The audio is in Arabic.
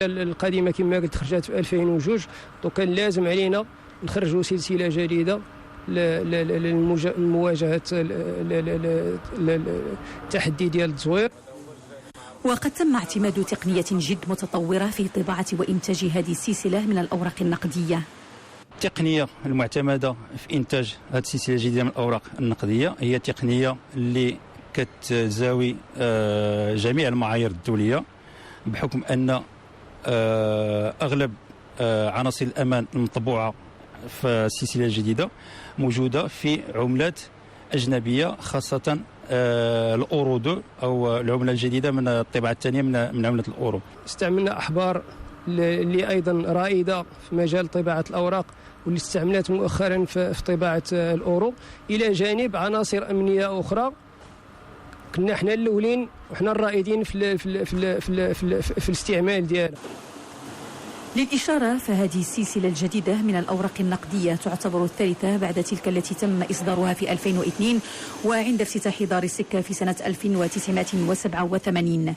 القديمه كما قلت خرجت في 2002. دونك كان لازم علينا نخرجوا سلسله جديده لمواجهه التحدي ديال التزوير. وقد تم اعتماد تقنية جد متطورة في طباعة وإنتاج هذه السلسلة من الأوراق النقدية. التقنية المعتمدة في إنتاج هذه السلسلة الجديدة من الأوراق النقدية هي تقنية اللي كتزاوي جميع المعايير الدولية، بحكم أن أغلب عناصر الأمان المطبوعة في السلسلة الجديدة موجودة في عملات أجنبية، خاصة الأورو 2 أو العملة الجديدة من الطباعة الثانية من عملة الأورو. استعملنا أحبار اللي أيضا رائدة في مجال طباعة الأوراق واللي استعملت مؤخرا في طباعة الأورو، إلى جانب عناصر أمنية أخرى. كنا احنا الأولين وحنا الرائدين في الاستعمال ديالها. للإشارة فهذه السلسلة الجديدة من الأوراق النقدية تعتبر الثالثة بعد تلك التي تم إصدارها في 2002 وعند افتتاح دار السكة في سنة 1987.